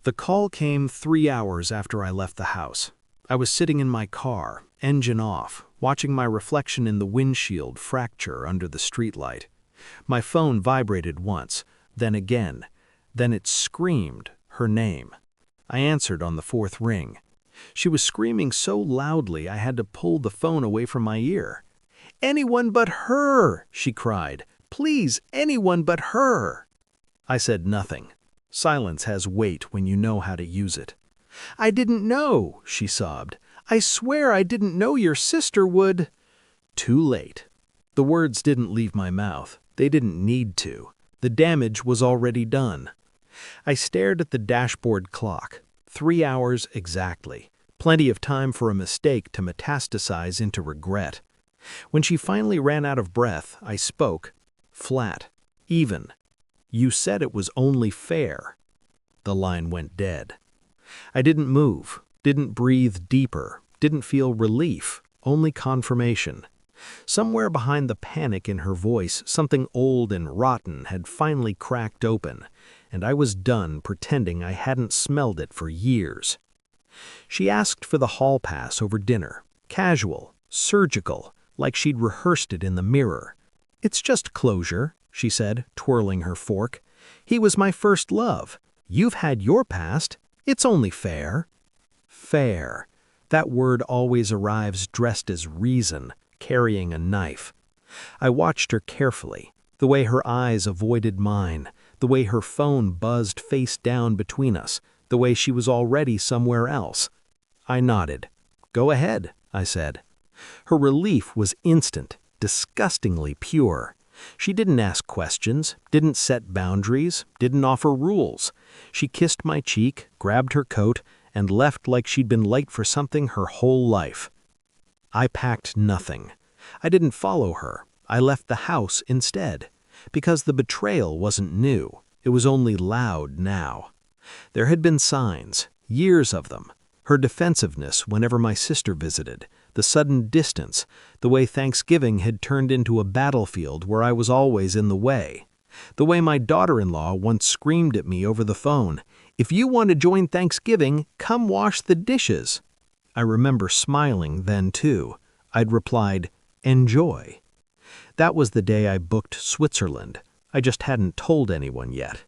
The call came 3 hours after I left the house. I was sitting in my car, engine off, watching my reflection in the windshield fracture under the streetlight. My phone vibrated once, then again. Then it screamed her name. I answered on the fourth ring. She was screaming so loudly I had to pull the phone away from my ear. "Anyone but her!" she cried. "Please, anyone but her!" I said nothing. Silence has weight when you know how to use it. "I didn't know," she sobbed. "I swear I didn't know your sister would—" Too late. The words didn't leave my mouth. They didn't need to. The damage was already done. I stared at the dashboard clock. 3 hours exactly. Plenty of time for a mistake to metastasize into regret. When she finally ran out of breath, I spoke. Flat. Even. "You said it was only fair." The line went dead. I didn't move, didn't breathe deeper, didn't feel relief, only confirmation. Somewhere behind the panic in her voice, something old and rotten had finally cracked open, and I was done pretending I hadn't smelled it for years. She asked for the hall pass over dinner, casual, surgical, like she'd rehearsed it in the mirror. "It's just closure," she said, twirling her fork. "He was my first love. You've had your past. It's only fair." Fair. That word always arrives dressed as reason, carrying a knife. I watched her carefully, the way her eyes avoided mine, the way her phone buzzed face down between us, the way she was already somewhere else. I nodded. "Go ahead," I said. Her relief was instant, disgustingly pure. She didn't ask questions, didn't set boundaries, didn't offer rules. She kissed my cheek, grabbed her coat, and left like she'd been late for something her whole life. I packed nothing. I didn't follow her. I left the house instead. Because the betrayal wasn't new. It was only loud now. There had been signs, years of them. Her defensiveness whenever my sister visited, the sudden distance, the way Thanksgiving had turned into a battlefield where I was always in the way. The way my daughter-in-law once screamed at me over the phone, "If you want to join Thanksgiving, come wash the dishes." I remember smiling then too. I'd replied, "Enjoy." That was the day I booked Switzerland. I just hadn't told anyone yet.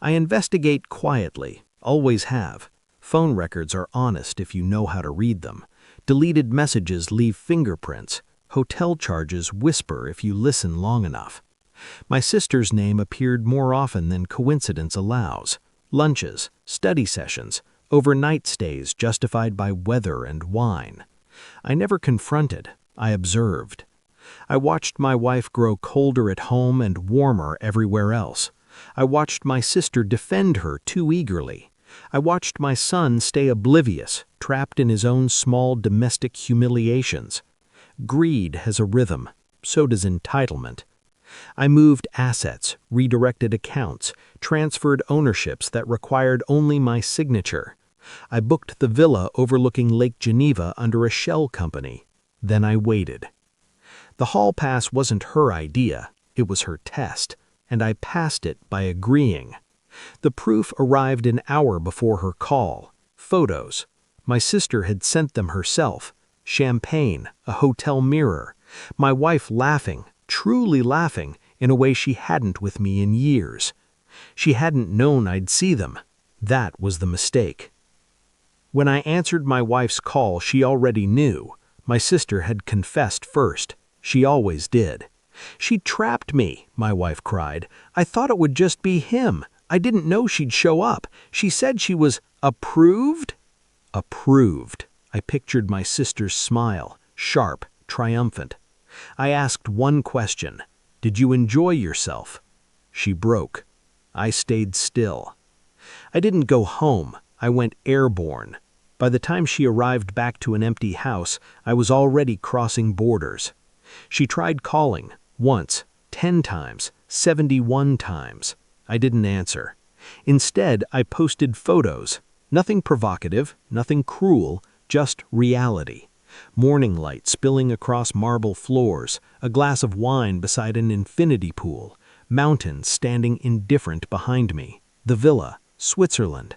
I investigate quietly, always have. Phone records are honest if you know how to read them. Deleted messages leave fingerprints. Hotel charges whisper if you listen long enough. My sister's name appeared more often than coincidence allows. Lunches, study sessions, overnight stays justified by weather and wine. I never confronted. I observed. I watched my wife grow colder at home and warmer everywhere else. I watched my sister defend her too eagerly. I watched my son stay oblivious, trapped in his own small domestic humiliations. Greed has a rhythm. So does entitlement. I moved assets, redirected accounts, transferred ownerships that required only my signature. I booked the villa overlooking Lake Geneva under a shell company. Then I waited. The hall pass wasn't her idea. It was her test, and I passed it by agreeing. The proof arrived an hour before her call. Photos. My sister had sent them herself. Champagne, a hotel mirror. My wife laughing, truly laughing, in a way she hadn't with me in years. She hadn't known I'd see them. That was the mistake. When I answered my wife's call, she already knew. My sister had confessed first. She always did. "She trapped me," my wife cried. "I thought it would just be him. I didn't know she'd show up. She said she was approved?" Approved. I pictured my sister's smile, sharp, triumphant. I asked one question. "Did you enjoy yourself?" She broke. I stayed still. I didn't go home. I went airborne. By the time she arrived back to an empty house, I was already crossing borders. She tried calling, once, 10 times, 71 times. I didn't answer. Instead, I posted photos. Nothing provocative, nothing cruel, just reality. Morning light spilling across marble floors, a glass of wine beside an infinity pool, mountains standing indifferent behind me, the villa, Switzerland.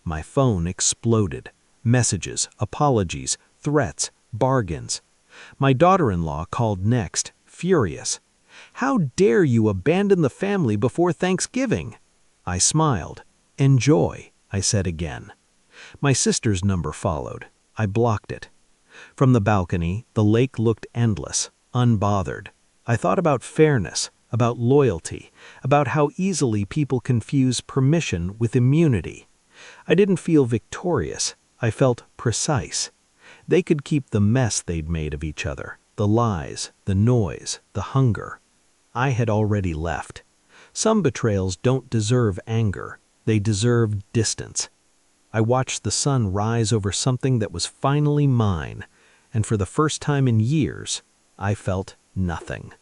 My phone exploded. Messages, apologies, threats, bargains. My daughter-in-law called next, furious. "How dare you abandon the family before Thanksgiving?" I smiled. "Enjoy," I said again. My sister's number followed. I blocked it. From the balcony, the lake looked endless, unbothered. I thought about fairness, about loyalty, about how easily people confuse permission with immunity. I didn't feel victorious. I felt precise. They could keep the mess they'd made of each other, the lies, the noise, the hunger. I had already left. Some betrayals don't deserve anger. They deserve distance. I watched the sun rise over something that was finally mine, and for the first time in years, I felt nothing.